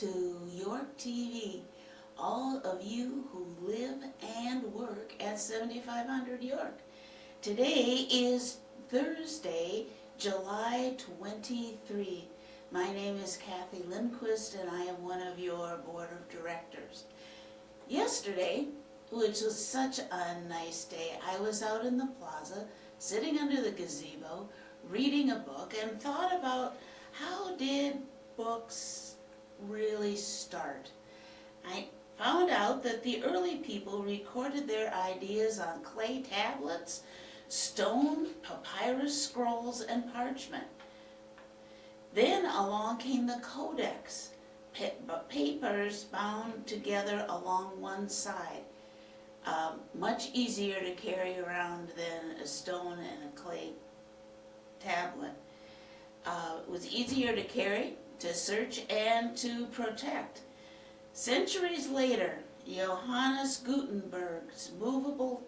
to York TV, all of you who live and work at 7500 York. Today is Thursday, July 23. My name is Kathy Lindquist and I am one of your board of directors. Yesterday, which was such a nice day, I was out in the plaza, sitting under the gazebo, reading a book, and thought about how did books really start. I found out that the early people recorded their ideas on clay tablets, stone, papyrus scrolls, and parchment. Then along came the codex, papers bound together along one side. Much easier to carry around than a stone and a clay tablet. It was easier to carry, to search, and to protect. Centuries later, Johannes Gutenberg's movable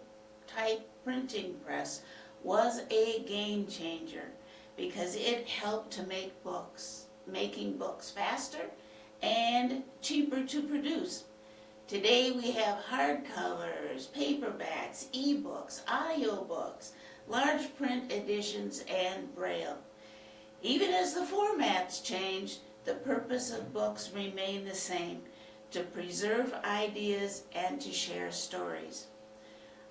type printing press was a game changer because it helped to make making books faster and cheaper to produce. Today we have hardcovers, paperbacks, ebooks, audiobooks, large print editions, and braille. Even as the formats change, the purpose of books remain the same, to preserve ideas and to share stories.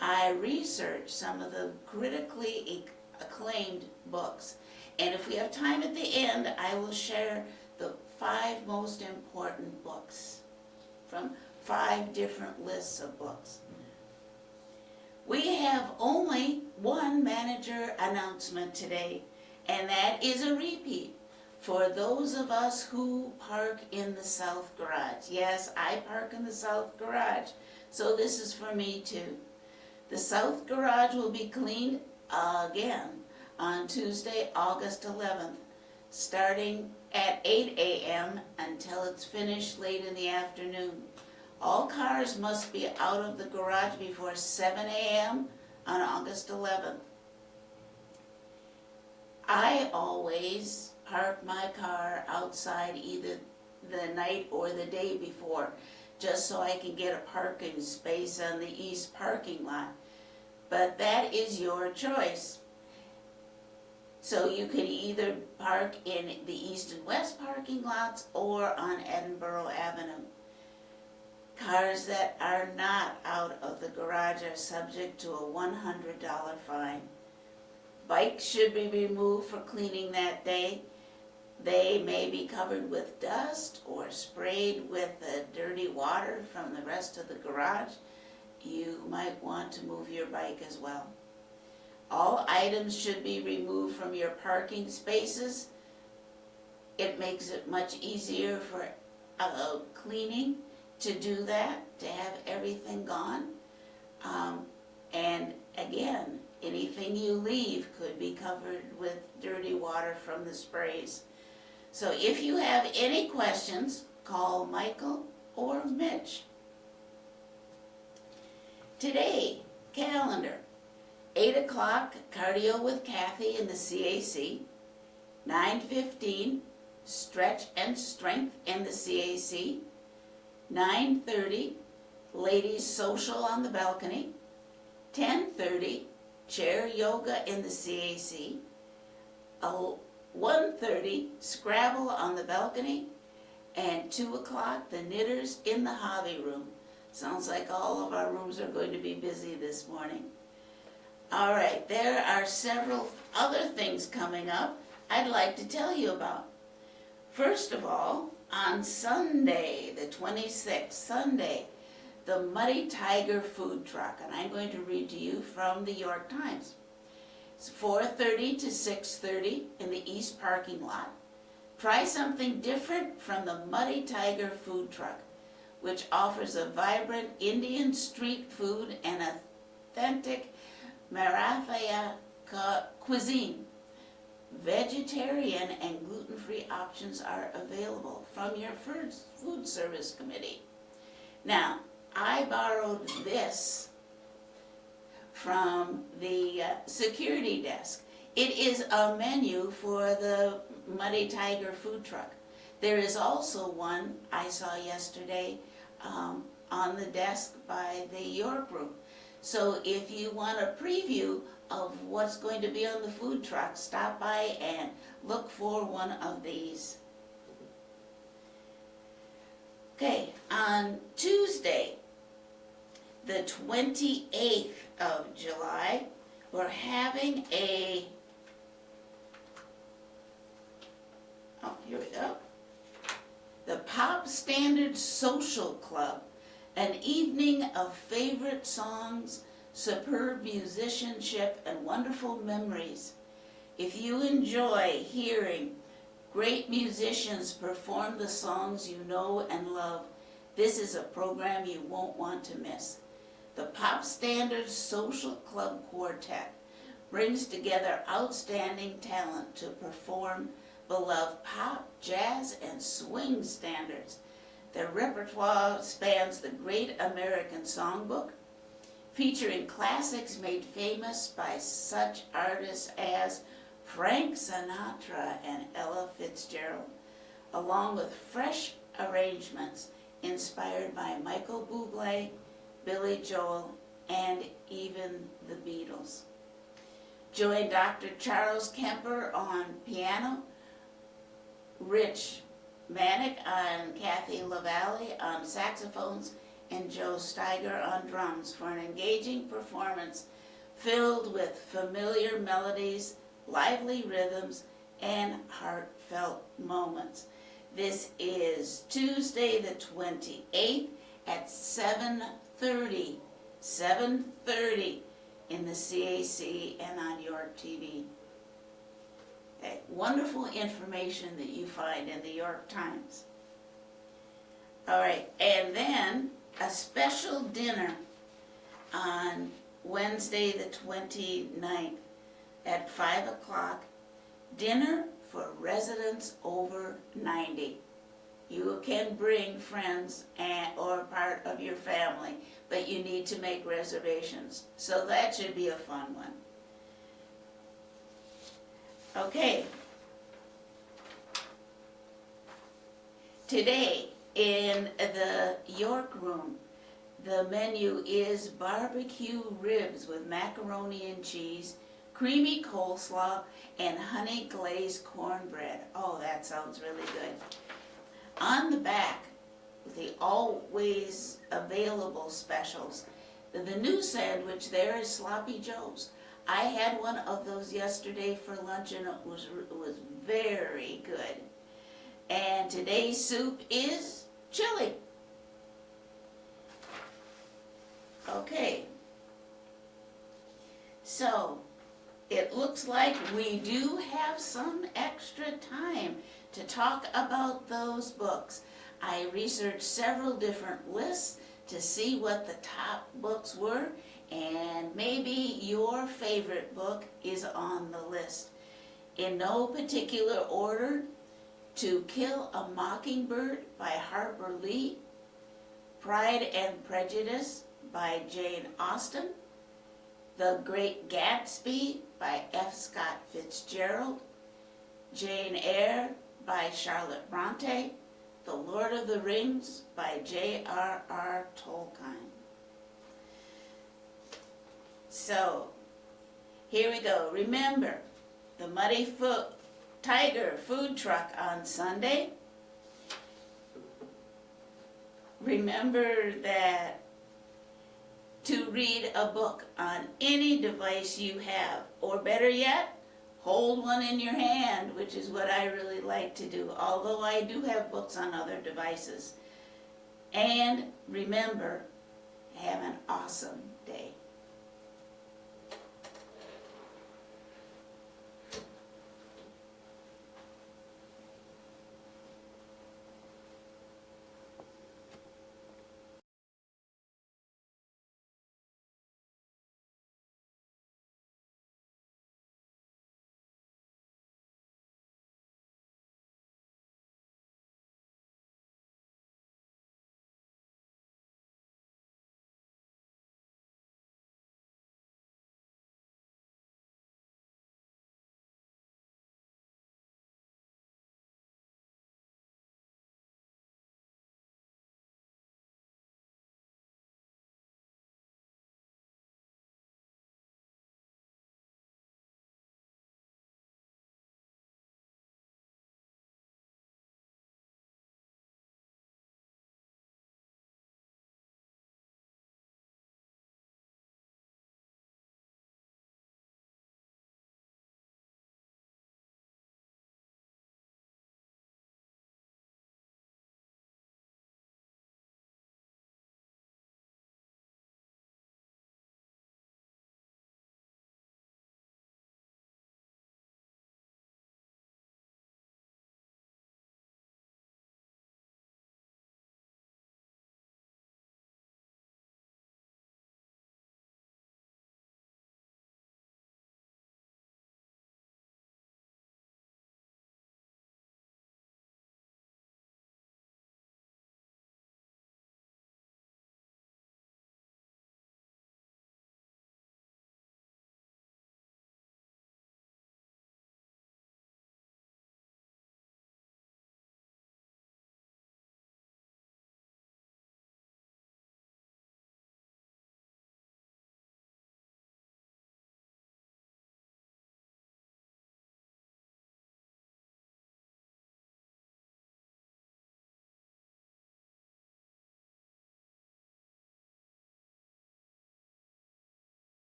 I researched some of the critically acclaimed books, and if we have time at the end, I will share the 5 most important books from 5 different lists of books. We have only one manager announcement today, and that is a repeat for those of us who park in the south garage. Yes, I park in the south garage, so this is for me too. The south garage will be cleaned again on Tuesday, August 11th, starting at 8 a.m. until it's finished late in the afternoon. All cars must be out of the garage before 7 a.m. on August 11th. I always park my car outside either the night or the day before, just so I can get a parking space on the east parking lot. But that is your choice. So you can either park in the east and west parking lots or on Edinburgh Avenue. Cars that are not out of the garage are subject to a $100 fine. Bikes should be removed for cleaning that day. They may be covered with dust or sprayed with the dirty water from the rest of the garage. You might want to move your bike as well. All items should be removed from your parking spaces. It makes it much easier for cleaning to do that, to have everything gone. And again, anything you leave could be covered with dirty water from the sprays. So if you have any questions, call Michael or Mitch. Today, calendar, 8 o'clock, cardio with Kathy in the CAC, 9:15, stretch and strength in the CAC, 9:30, ladies social on the balcony, 10:30, chair yoga in the CAC, 1:30, Scrabble on the balcony, and 2 o'clock, the knitters in the hobby room. Sounds like all of our rooms are going to be busy this morning. All right, there are several other things coming up I'd like to tell you about. First of all, on Sunday, the 26th, Sunday, the Muddy Tiger food truck, and I'm going to read to you from the York Times. It's 4:30 to 6:30 in the east parking lot. Try something different from the Muddy Tiger food truck, which offers a vibrant Indian street food and authentic Maratha cuisine. Vegetarian and gluten-free options are available from your food service committee. Now, I borrowed this from the security desk. It is a menu for the Muddy Tiger food truck. There is also one I saw yesterday on the desk by the York Room. So if you want a preview of what's going to be on the food truck, stop by and look for one of these. Okay, on Tuesday, the 28th of July, we're having here we go. The Pop Standard Social Club, an evening of favorite songs, superb musicianship, and wonderful memories. If you enjoy hearing great musicians perform the songs you know and love, this is a program you won't want to miss. The Pop Standard Social Club Quartet brings together outstanding talent to perform beloved pop, jazz, and swing standards. Their repertoire spans the Great American Songbook, featuring classics made famous by such artists as Frank Sinatra and Ella Fitzgerald, along with fresh arrangements inspired by Michael Bublé, Billy Joel, and even the Beatles. Join Dr. Charles Kemper on piano, Rich Manick and Kathy LaValle on saxophones, and Joe Steiger on drums for an engaging performance filled with familiar melodies, lively rhythms, and heartfelt moments. This is Tuesday the 28th at 7:30 in the CAC and on York TV. Okay, wonderful information that you find in the York Times. All right, and then a special dinner on Wednesday the 29th at 5 o'clock, dinner for residents over 90. You can bring friends or part of your family, but you need to make reservations. So that should be a fun one. Okay. Today in the York Room, the menu is barbecue ribs with macaroni and cheese, creamy coleslaw, and honey glazed cornbread. Oh, that sounds really good. On the back, the always available specials, the new sandwich there is Sloppy Joe's. I had one of those yesterday for lunch and it was very good. And today's soup is chili. Okay, so it looks like we do have some extra time to talk about those books. I researched several different lists to see what the top books were, and maybe your favorite book is on the list. In no particular order, To Kill a Mockingbird by Harper Lee, Pride and Prejudice by Jane Austen, The Great Gatsby by F. Scott Fitzgerald, Jane Eyre by Charlotte Bronte, The Lord of the Rings by J.R.R. Tolkien. So, here we go. Remember, the Muddy Tiger food truck on Sunday. Remember that to read a book on any device you have, or better yet, hold one in your hand, which is what I really like to do, although I do have books on other devices. And remember, have an awesome day.